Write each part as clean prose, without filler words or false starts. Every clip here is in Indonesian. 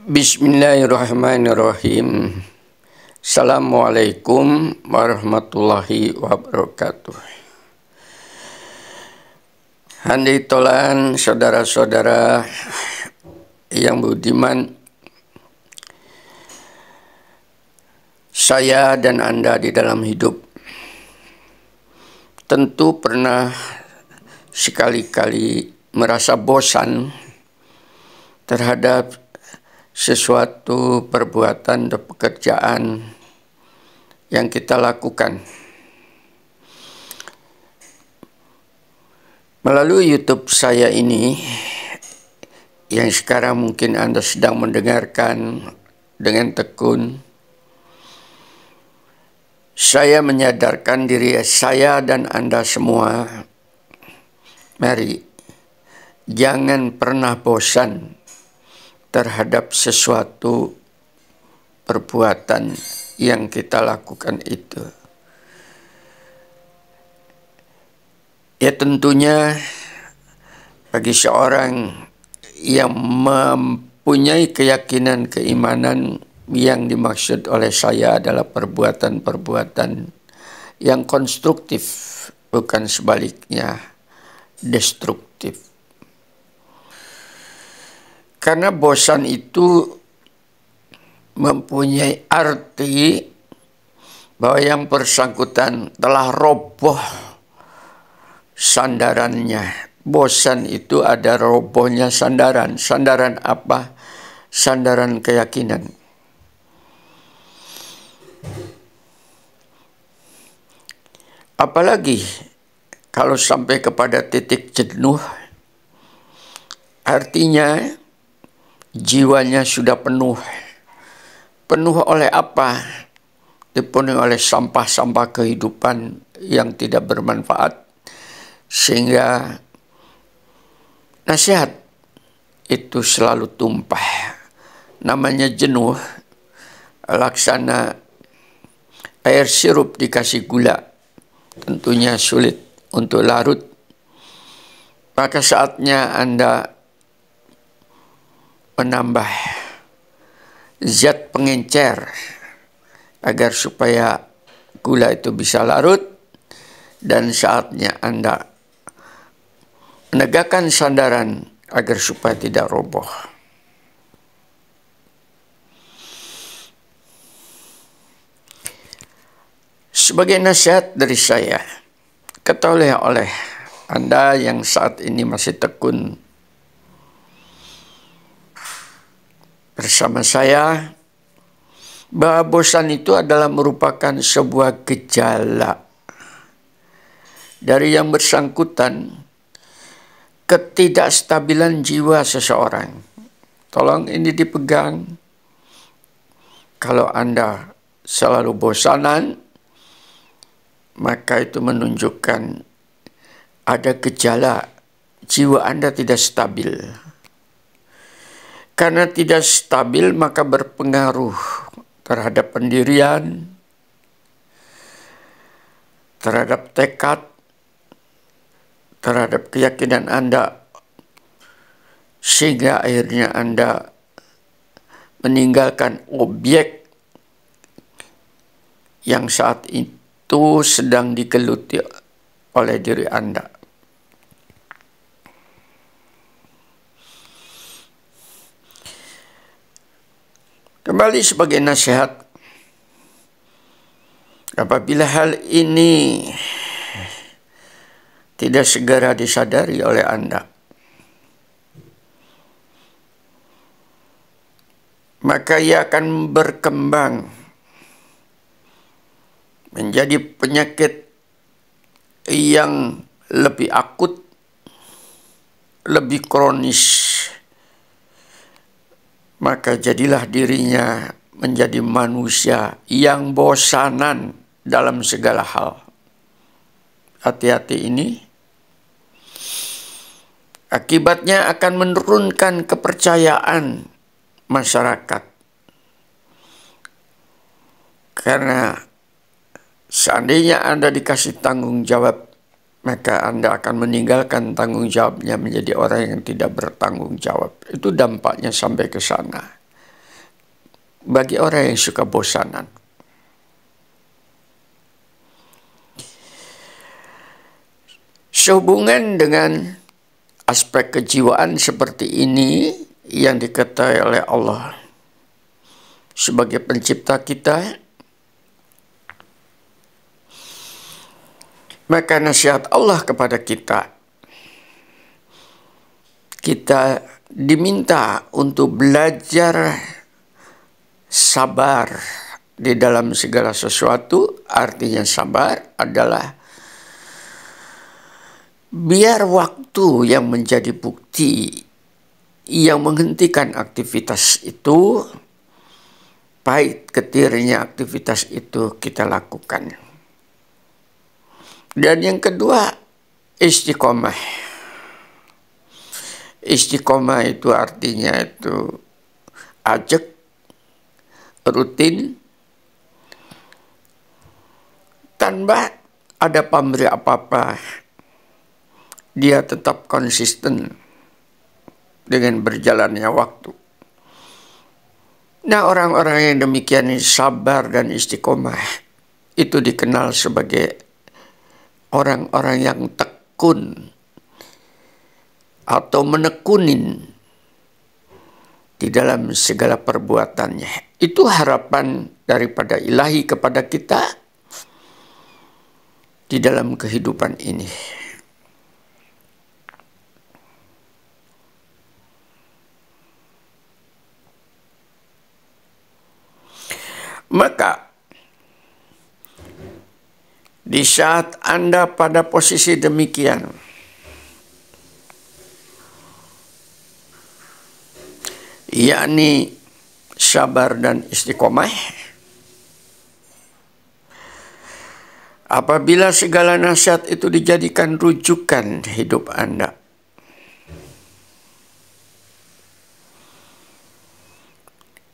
Bismillahirrahmanirrahim. Assalamualaikum warahmatullahi wabarakatuh. Handai tolan saudara-saudara yang budiman, saya dan Anda di dalam hidup tentu pernah sekali-kali merasa bosan terhadap sesuatu perbuatan atau pekerjaan yang kita lakukan. Melalui YouTube saya ini, yang sekarang mungkin Anda sedang mendengarkan dengan tekun, saya menyadarkan diri saya dan Anda semua, mari jangan pernah bosan terhadap sesuatu perbuatan yang kita lakukan itu. Ya tentunya bagi seorang yang mempunyai keyakinan keimanan, yang dimaksud oleh saya adalah perbuatan-perbuatan yang konstruktif, bukan sebaliknya destruktif. Karena bosan itu mempunyai arti bahwa yang bersangkutan telah roboh sandarannya. Bosan itu ada robohnya sandaran. Sandaran apa? Sandaran keyakinan. Apalagi kalau sampai kepada titik jenuh, artinya jiwanya sudah penuh. Penuh oleh apa? Dipenuhi oleh sampah-sampah kehidupan yang tidak bermanfaat. Sehingga nasihat itu selalu tumpah. Namanya jenuh, laksana air sirup dikasih gula. Tentunya sulit untuk larut. Maka saatnya Anda menambah zat pengencer agar supaya gula itu bisa larut, dan saatnya Anda menegakkan sandaran agar supaya tidak roboh. Sebagai nasihat dari saya, ketahuilah oleh Anda yang saat ini masih tekun bersama saya, bahwa bosan itu adalah merupakan sebuah gejala dari yang bersangkutan, ketidakstabilan jiwa seseorang. Tolong ini dipegang. Kalau Anda selalu bosanan, maka itu menunjukkan ada gejala jiwa Anda tidak stabil. Karena tidak stabil, maka berpengaruh terhadap pendirian, terhadap tekad, terhadap keyakinan Anda, sehingga akhirnya Anda meninggalkan objek yang saat itu sedang digeluti oleh diri Anda. Kembali sebagai nasihat, apabila hal ini tidak segera disadari oleh Anda, maka ia akan berkembang menjadi penyakit yang lebih akut, lebih kronis. Maka jadilah dirinya menjadi manusia yang bosanan dalam segala hal. Hati-hati ini. Akibatnya akan menurunkan kepercayaan masyarakat. Karena seandainya Anda dikasih tanggung jawab, maka Anda akan meninggalkan tanggung jawabnya menjadi orang yang tidak bertanggung jawab. Itu dampaknya sampai ke sana. bagi orang yang suka bosanan. Sehubungan dengan aspek kejiwaan seperti ini yang diketahui oleh Allah sebagai pencipta kita, maka nasihat Allah kepada kita diminta untuk belajar sabar di dalam segala sesuatu. Artinya sabar adalah biar waktu yang menjadi bukti yang menghentikan aktivitas itu, pahit getirnya aktivitas itu kita lakukan. Dan yang kedua, istiqomah. Istiqomah itu artinya itu ajak, rutin, tanpa ada pamrih apa-apa. Dia tetap konsisten dengan berjalannya waktu. Nah, orang-orang yang demikian ini sabar dan istiqomah itu dikenal sebagai orang-orang yang tekun atau menekunin di dalam segala perbuatannya. Itu harapan daripada ilahi kepada kita di dalam kehidupan ini. Maka di saat Anda pada posisi demikian, yakni sabar dan istiqomah, apabila segala nasihat itu dijadikan rujukan hidup Anda,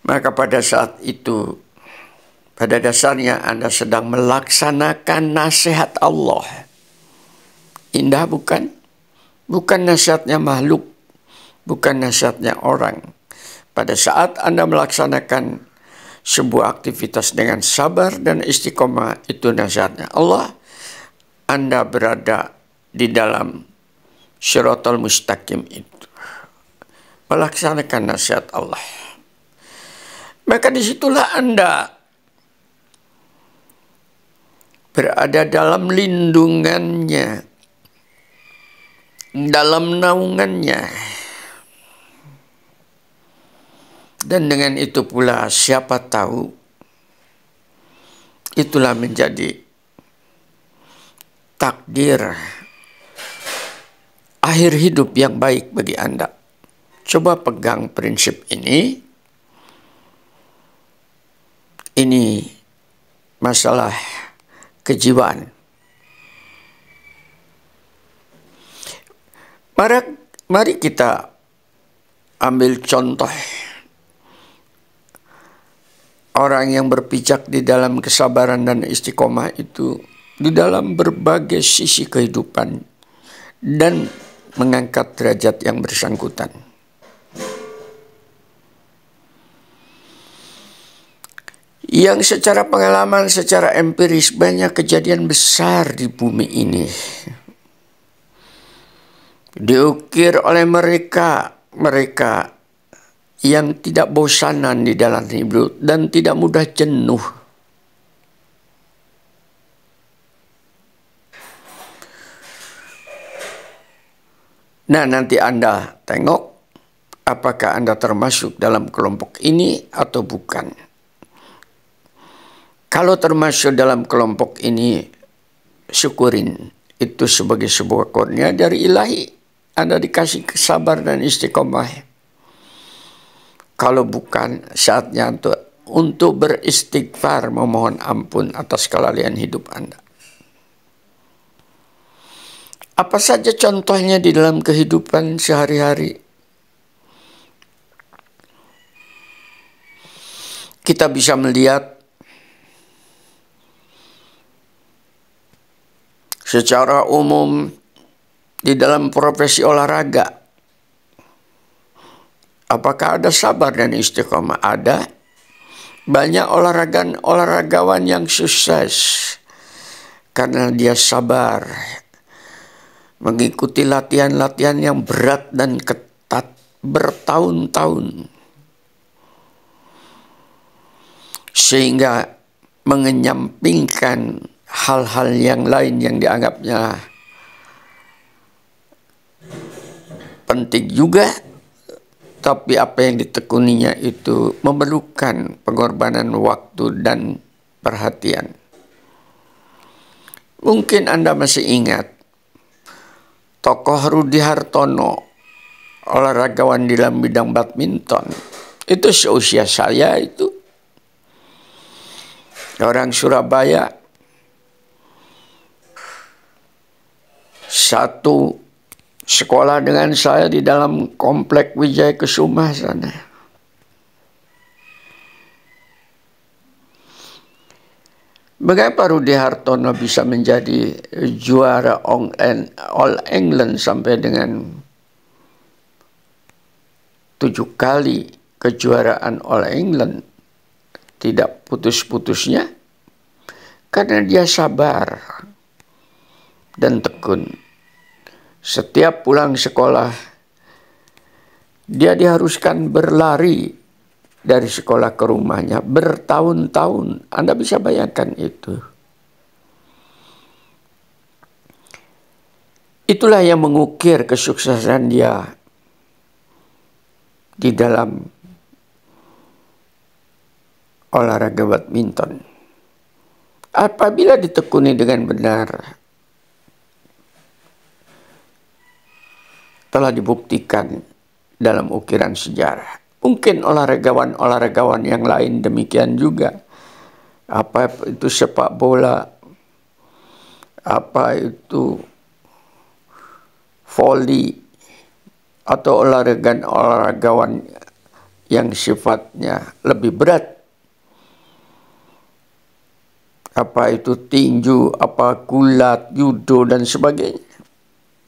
maka pada saat itu, pada dasarnya Anda sedang melaksanakan nasihat Allah. Indah bukan? Bukan nasihatnya makhluk, bukan nasihatnya orang. Pada saat Anda melaksanakan sebuah aktivitas dengan sabar dan istiqomah, itu nasihatnya Allah. Anda berada di dalam Shiratal Mustaqim itu, melaksanakan nasihat Allah. Maka disitulah Anda berada dalam lindungannya, dalam naungannya. Dan dengan itu pula siapa tahu itulah menjadi takdir akhir hidup yang baik bagi Anda. Coba pegang prinsip ini. Ini masalah kejiwaan. Mari kita ambil contoh orang yang berpijak di dalam kesabaran dan istiqomah itu di dalam berbagai sisi kehidupan dan mengangkat derajat yang bersangkutan. Yang secara pengalaman, secara empiris banyak kejadian besar di bumi ini diukir oleh mereka yang tidak bosanan di dalam hidup dan tidak mudah jenuh. Nah, nanti Anda tengok apakah Anda termasuk dalam kelompok ini atau bukan. Kalau termasuk dalam kelompok ini, syukurin. Itu sebagai sebuah kurnia dari ilahi. Anda dikasih kesabar dan istiqomah. Kalau bukan, saatnya untuk beristighfar, memohon ampun atas kelalaian hidup Anda. Apa saja contohnya di dalam kehidupan sehari-hari? Kita bisa melihat secara umum di dalam profesi olahraga. Apakah ada sabar dan istiqomah? Ada. Banyak olahragawan yang sukses karena dia sabar mengikuti latihan-latihan yang berat dan ketat bertahun-tahun, sehingga mengenyampingkan hal-hal yang lain yang dianggapnya penting juga, tapi apa yang ditekuninya itu memerlukan pengorbanan waktu dan perhatian. Mungkin Anda masih ingat tokoh Rudi Hartono, olahragawan di dalam bidang badminton. Itu seusia saya itu. Orang Surabaya. Satu sekolah dengan saya di dalam komplek Wijaya Kesuma sana. Mengapa Rudi Hartono bisa menjadi juara All England sampai dengan 7 kali kejuaraan All England, tidak putus-putusnya? Karena dia sabar dan tekun. Setiap pulang sekolah, dia diharuskan berlari dari sekolah ke rumahnya bertahun-tahun. Anda bisa bayangkan itu. Itulah yang mengukir kesuksesan dia di dalam olahraga badminton. Apabila ditekuni dengan benar, telah dibuktikan dalam ukiran sejarah. Mungkin olahragawan yang lain demikian juga. Apa itu sepak bola, apa itu voli, atau olahragawan yang sifatnya lebih berat. Apa itu tinju, apa gulat, judo, dan sebagainya.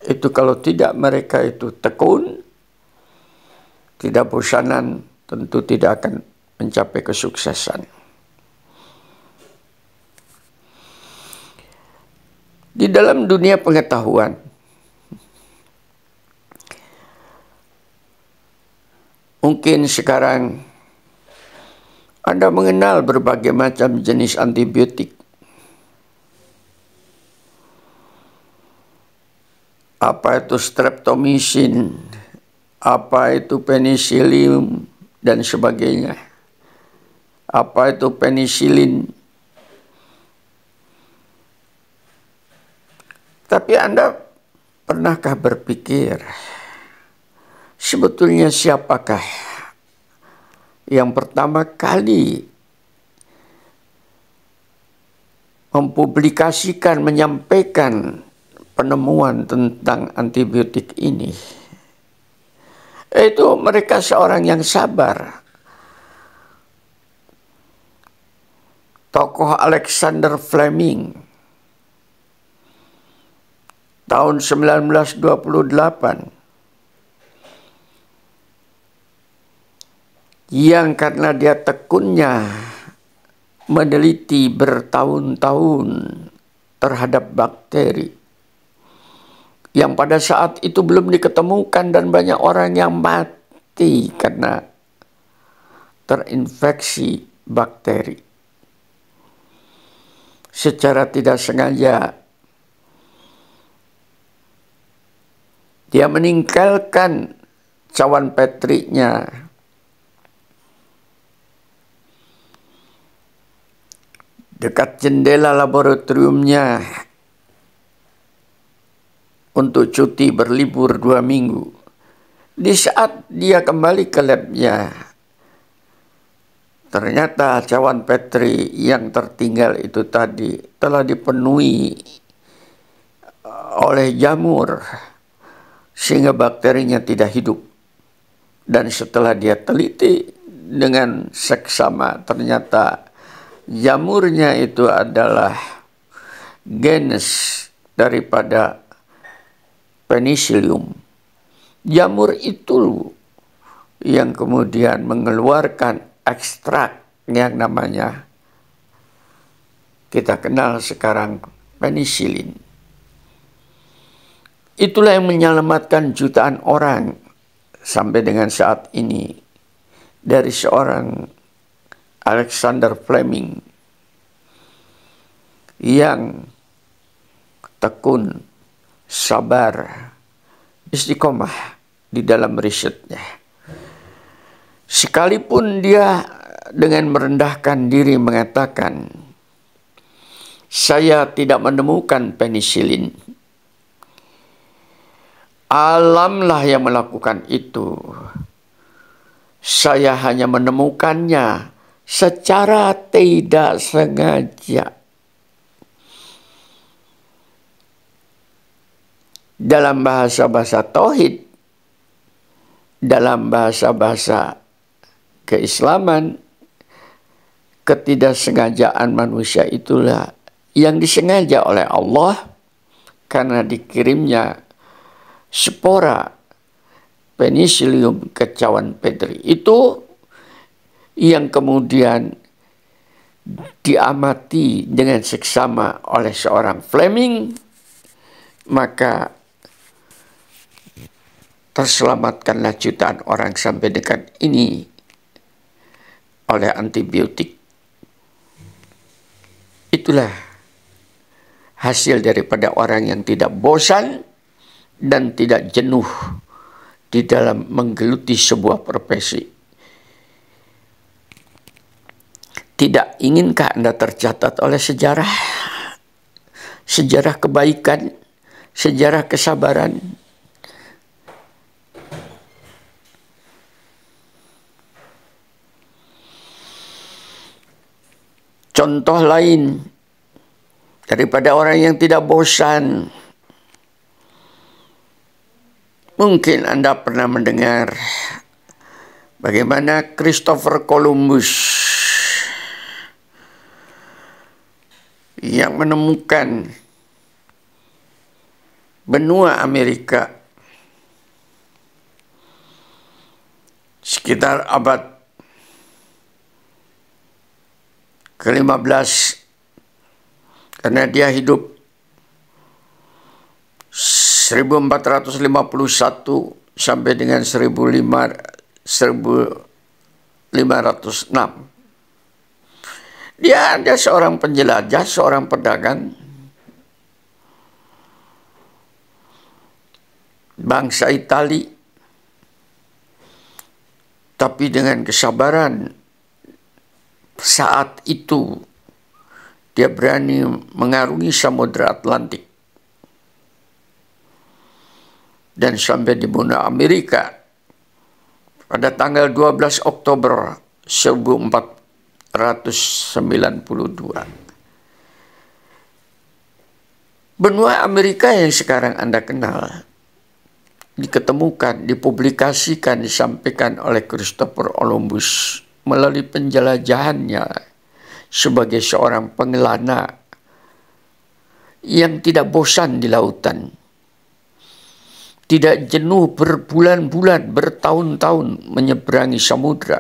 Itu kalau tidak mereka itu tekun, tidak bosanan, tentu tidak akan mencapai kesuksesan. Di dalam dunia pengetahuan, mungkin sekarang Anda mengenal berbagai macam jenis antibiotik. Apa itu streptomycin, apa itu penicillium, dan sebagainya. Apa itu penicillin. Tapi Anda pernahkah berpikir, sebetulnya siapakah yang pertama kali mempublikasikan, menyampaikan penemuan tentang antibiotik ini? Itu mereka seorang yang sabar. Tokoh Alexander Fleming tahun 1928 yang karena dia tekunnya meneliti bertahun-tahun terhadap bakteri yang pada saat itu belum diketemukan, dan banyak orang yang mati karena terinfeksi bakteri. Secara tidak sengaja dia meninggalkan cawan petriknya dekat jendela laboratoriumnya untuk cuti berlibur 2 minggu. Di saat dia kembali ke labnya, ternyata cawan petri yang tertinggal itu tadi telah dipenuhi oleh jamur, sehingga bakterinya tidak hidup. Dan setelah dia teliti dengan seksama, ternyata jamurnya itu adalah genus daripada Penicillium. Jamur itu yang kemudian mengeluarkan ekstrak yang namanya kita kenal sekarang penisilin. Itulah yang menyelamatkan jutaan orang sampai dengan saat ini dari seorang Alexander Fleming yang tekun, sabar, istiqomah di dalam risetnya. Sekalipun dia dengan merendahkan diri mengatakan, saya tidak menemukan penisilin. Alamlah yang melakukan itu. Saya hanya menemukannya secara tidak sengaja. Dalam bahasa-bahasa tauhid, dalam bahasa-bahasa keislaman, ketidaksengajaan manusia itulah yang disengaja oleh Allah karena dikirimnya spora Penicillium ke cawan Petri itu yang kemudian diamati dengan seksama oleh seorang Fleming, maka terselamatkanlah jutaan orang sampai dekat ini oleh antibiotik. Itulah hasil daripada orang yang tidak bosan dan tidak jenuh di dalam menggeluti sebuah profesi. Tidak inginkah Anda tercatat oleh sejarah? Sejarah kebaikan, sejarah kesabaran. Contoh lain daripada orang yang tidak bosan. Mungkin Anda pernah mendengar bagaimana Christopher Columbus yang menemukan benua Amerika sekitar abad ke-15, karena dia hidup 1451 sampai dengan 1506. Dia ada seorang penjelajah, seorang pedagang bangsa Itali, tapi dengan kesabaran saat itu dia berani mengarungi Samudra Atlantik dan sampai di benua Amerika pada tanggal 12 Oktober 1492. Benua Amerika yang sekarang Anda kenal diketemukan, dipublikasikan, disampaikan oleh Christopher Columbus melalui penjelajahannya sebagai seorang pengelana yang tidak bosan di lautan, tidak jenuh berbulan-bulan, bertahun-tahun menyeberangi samudra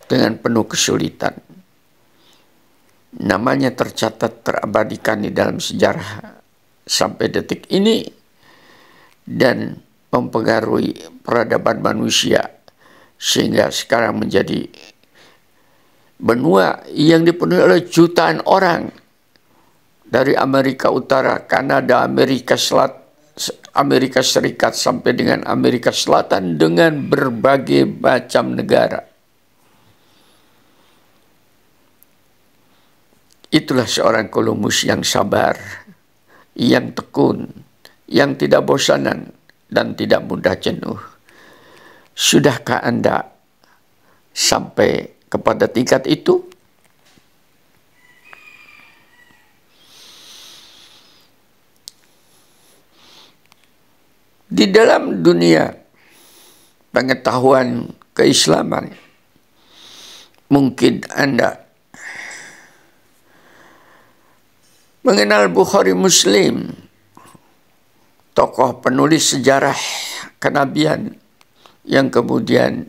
dengan penuh kesulitan. Namanya tercatat, terabadikan di dalam sejarah sampai detik ini dan mempengaruhi peradaban manusia sehingga sekarang menjadi benua yang dipenuhi oleh jutaan orang dari Amerika Utara, Kanada, Amerika Serikat sampai dengan Amerika Selatan dengan berbagai macam negara. Itulah seorang Columbus yang sabar, yang tekun, yang tidak bosanan dan tidak mudah jenuh. Sudahkah Anda sampai kepada tingkat itu? Di dalam dunia pengetahuan keislaman, mungkin Anda mengenal Bukhari Muslim, tokoh penulis sejarah kenabian yang kemudian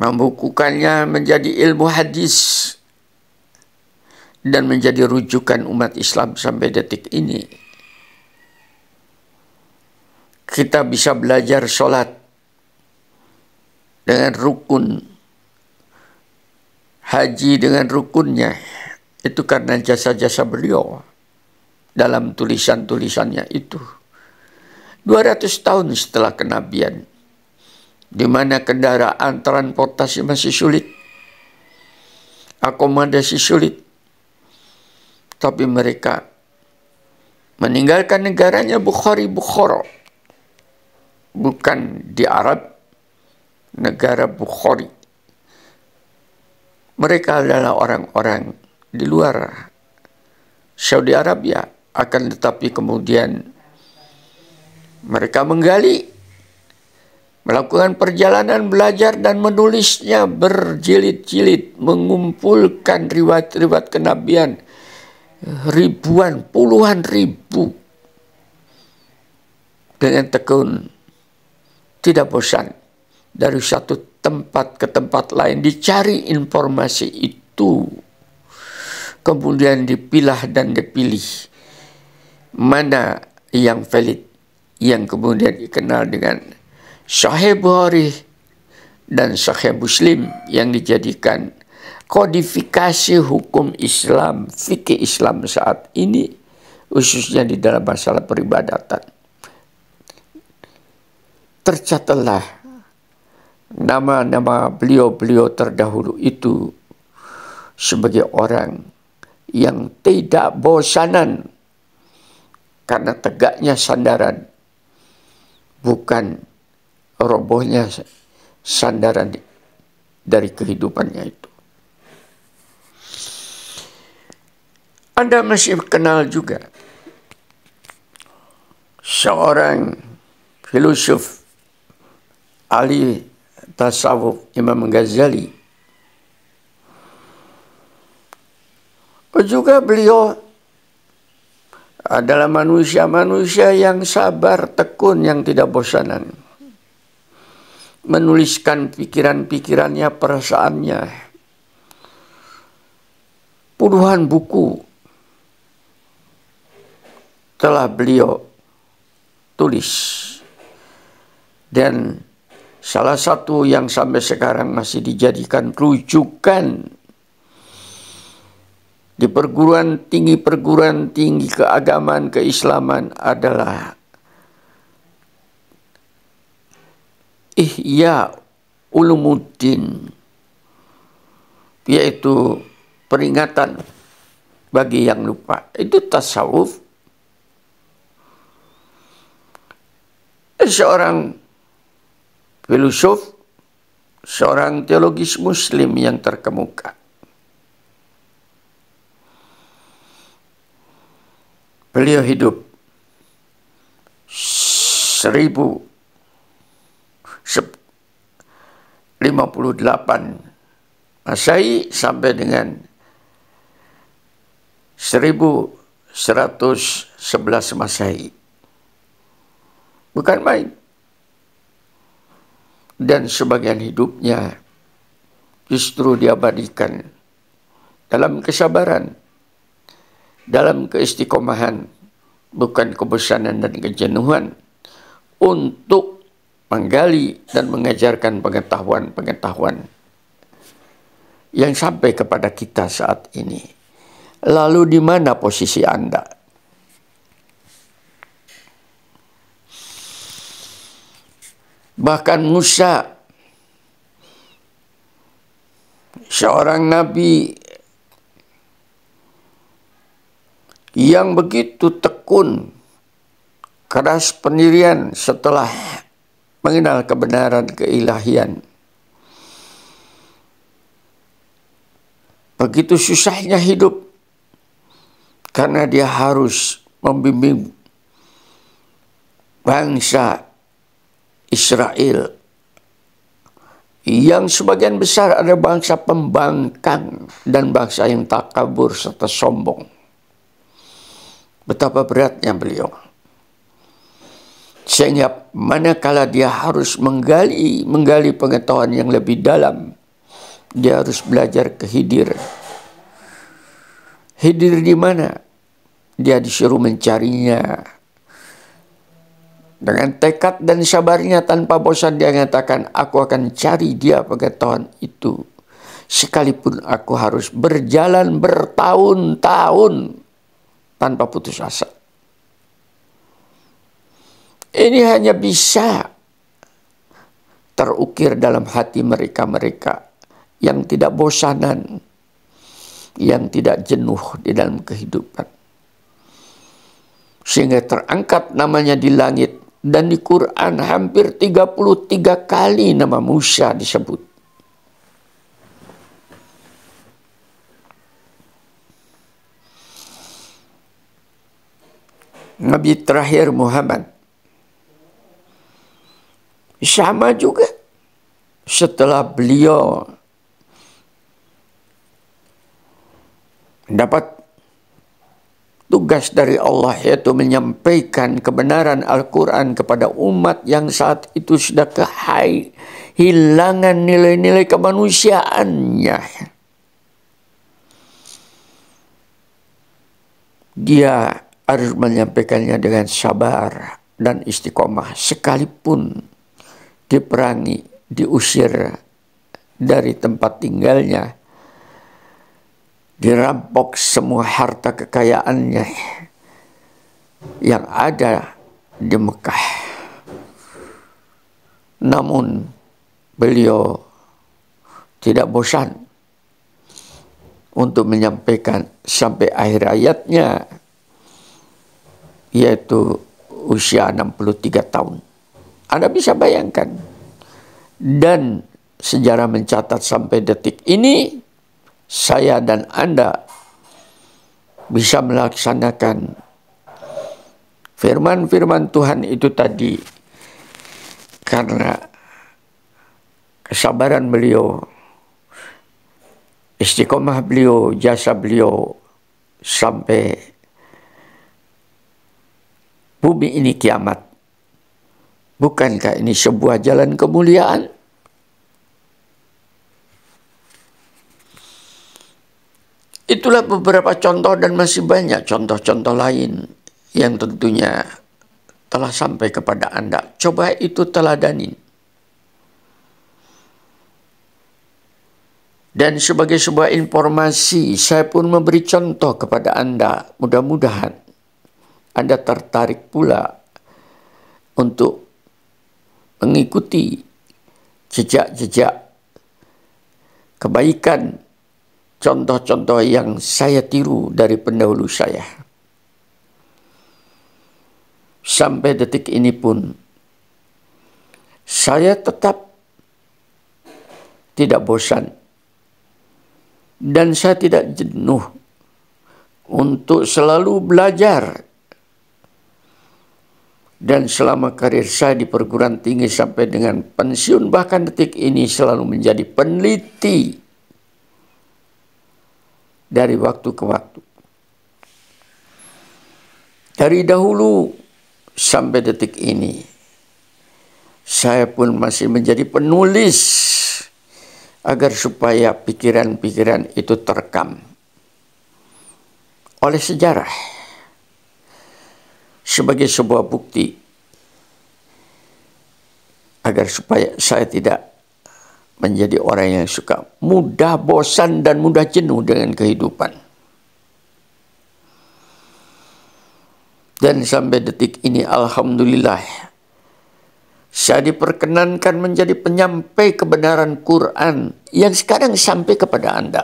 membukukannya menjadi ilmu hadis dan menjadi rujukan umat Islam sampai detik ini. Kita bisa belajar sholat dengan rukun, haji dengan rukunnya, itu karena jasa-jasa beliau dalam tulisan-tulisannya itu. 200 tahun setelah kenabian, di mana kendaraan transportasi masih sulit, akomodasi sulit, tapi mereka meninggalkan negaranya Bukhara, bukan di Arab, negara Bukhari. Mereka adalah orang-orang di luar Saudi Arabia, akan tetapi kemudian mereka menggali, melakukan perjalanan belajar dan menulisnya berjilid-jilid, mengumpulkan riwayat-riwayat kenabian, ribuan, puluhan ribu, dengan tekun, tidak bosan, dari satu tempat ke tempat lain dicari informasi itu, kemudian dipilah dan dipilih mana yang valid, yang kemudian dikenal dengan Sahih Bukhari dan Sahih Muslim, yang dijadikan kodifikasi hukum Islam, fikih Islam saat ini, khususnya di dalam masalah peribadatan. Tercatatlah nama-nama beliau-beliau terdahulu itu sebagai orang yang tidak bosanan karena tegaknya sandaran, bukan robohnya sandaran dari kehidupannya itu. Anda masih kenal juga seorang filosof ahli tasawuf, Imam Ghazali. Juga beliau adalah manusia-manusia yang sabar, tekun, yang tidak bosanan menuliskan pikiran-pikirannya, perasaannya. Puluhan buku telah beliau tulis, dan salah satu yang sampai sekarang masih dijadikan rujukan di perguruan tinggi keagamaan keislaman adalah Ihya Ulumuddin, yaitu peringatan bagi yang lupa. Itu tasawuf. Seorang filosof, seorang teologis muslim yang terkemuka. Beliau hidup 1058 Masehi sampai dengan 1111 Masehi. Bukan main. Dan sebagian hidupnya justru diabadikan dalam kesabaran, dalam keistiqomahan, bukan kebosanan dan kejenuhan, untuk menggali dan mengajarkan pengetahuan-pengetahuan yang sampai kepada kita saat ini. Lalu di mana posisi Anda? Bahkan Musa, seorang nabi yang begitu tekun, keras pendirian setelah mengenal kebenaran keilahian. Begitu susahnya hidup karena dia harus membimbing bangsa Israel yang sebagian besar ada bangsa pembangkang dan bangsa yang takabur serta sombong. Betapa beratnya beliau. Sehingga manakala dia harus menggali pengetahuan yang lebih dalam dia harus belajar ke Khidir. Khidir di mana? Dia disuruh mencarinya. Dengan tekad dan sabarnya tanpa bosan dia mengatakan, aku akan cari dia pengetahuan itu. Sekalipun aku harus berjalan bertahun-tahun tanpa putus asa. Ini hanya bisa terukir dalam hati mereka-mereka yang tidak bosanan, yang tidak jenuh di dalam kehidupan. Sehingga terangkat namanya di langit, dan di Quran hampir 33 kali nama Musa disebut. Nabi terakhir Muhammad sama juga. Setelah beliau mendapat tugas dari Allah, yaitu menyampaikan kebenaran Al-Quran kepada umat yang saat itu sudah kehilangan nilai-nilai kemanusiaannya. Dia harus menyampaikannya dengan sabar dan istiqomah, sekalipun diperangi, diusir dari tempat tinggalnya, dirampok semua harta kekayaannya yang ada di Mekah. Namun beliau tidak bosan untuk menyampaikan sampai akhir hayatnya, yaitu usia 63 tahun. Anda bisa bayangkan. Dan sejarah mencatat sampai detik ini, saya dan Anda bisa melaksanakan firman-firman Tuhan itu tadi karena kesabaran beliau, istiqomah beliau, jasa beliau sampai bumi ini kiamat. Bukankah ini sebuah jalan kemuliaan? Itulah beberapa contoh dan masih banyak contoh-contoh lain yang tentunya telah sampai kepada Anda. Coba itu teladanin. Dan sebagai sebuah informasi, saya pun memberi contoh kepada Anda. Mudah-mudahan Anda tertarik pula untuk mengikuti jejak-jejak kebaikan, contoh-contoh yang saya tiru dari pendahulu saya. Sampai detik ini pun, saya tetap tidak bosan dan saya tidak jenuh untuk selalu belajar. Dan selama karir saya di perguruan tinggi sampai dengan pensiun, bahkan detik ini selalu menjadi peneliti dari waktu ke waktu. Dari dahulu sampai detik ini, saya pun masih menjadi penulis agar supaya pikiran-pikiran itu terekam oleh sejarah sebagai sebuah bukti agar supaya saya tidak menjadi orang yang suka mudah bosan dan mudah jenuh dengan kehidupan. Dan sampai detik ini alhamdulillah saya diperkenankan menjadi penyampai kebenaran Quran yang sekarang sampai kepada Anda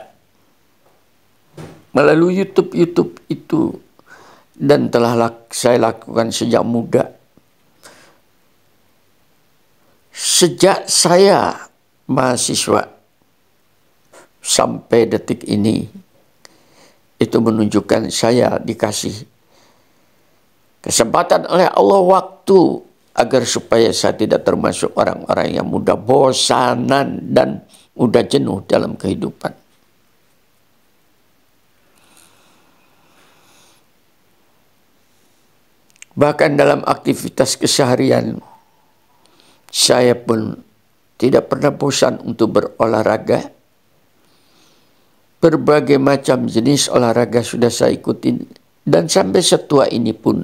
melalui YouTube itu, dan telah saya lakukan sejak muda. Sejak saya mahasiswa sampai detik ini, itu menunjukkan saya dikasih kesempatan oleh Allah waktu agar supaya saya tidak termasuk orang-orang yang mudah bosanan dan mudah jenuh dalam kehidupan. Bahkan dalam aktivitas keseharian, saya pun tidak pernah bosan untuk berolahraga, Berbagai macam jenis olahraga sudah saya ikutin, dan sampai setua ini pun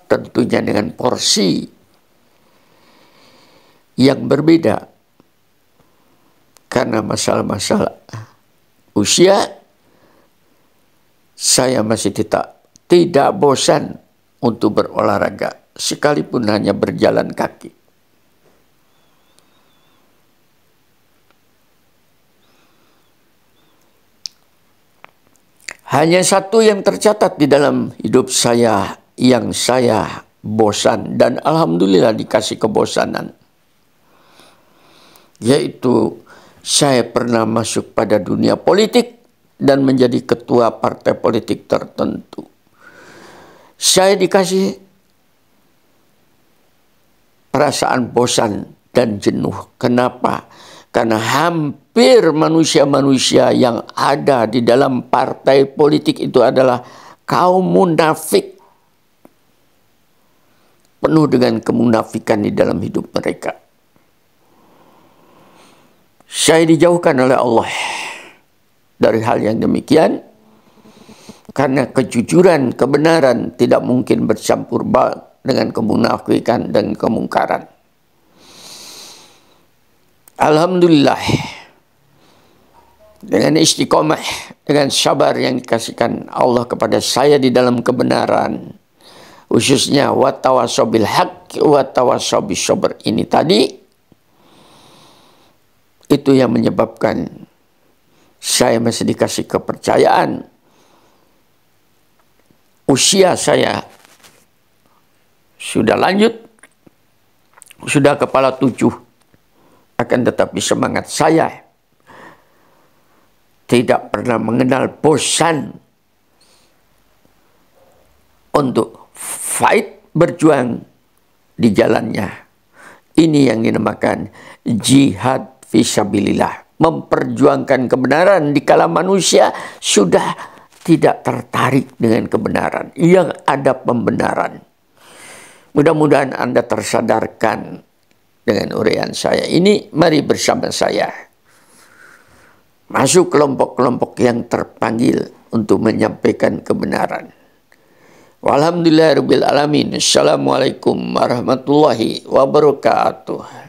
tentunya dengan porsi yang berbeda karena masalah-masalah usia. Saya masih tidak bosan untuk berolahraga, sekalipun hanya berjalan kaki. Hanya satu yang tercatat di dalam hidup saya yang saya bosan, dan alhamdulillah dikasih kebosanan, yaitu saya pernah masuk pada dunia politik dan menjadi ketua partai politik tertentu. Saya dikasih perasaan bosan dan jenuh. Kenapa? Karena hampir manusia-manusia yang ada di dalam partai politik itu adalah kaum munafik. Penuh dengan kemunafikan di dalam hidup mereka. Saya dijauhkan oleh Allah dari hal yang demikian, karena kejujuran, kebenaran tidak mungkin bercampur baur dengan kemunafikan dan kemungkaran. Alhamdulillah, dengan istiqomah, dengan sabar yang dikasihkan Allah kepada saya di dalam kebenaran, khususnya watawassaw bil haqq watawassaw bis sabr ini tadi, itu yang menyebabkan saya masih dikasih kepercayaan. Usia saya sudah lanjut, sudah kepala 7. Akan tetapi semangat saya tidak pernah mengenal bosan untuk fight, berjuang di jalannya. Ini yang dinamakan jihad fisabilillah, memperjuangkan kebenaran dikala manusia sudah tidak tertarik dengan kebenaran, yang ada pembenaran. Mudah-mudahan Anda tersadarkan dengan uraian saya ini. Mari bersama saya masuk kelompok-kelompok yang terpanggil untuk menyampaikan kebenaran. Walhamdulillahirabbil alamin. Assalamualaikum warahmatullahi wabarakatuh.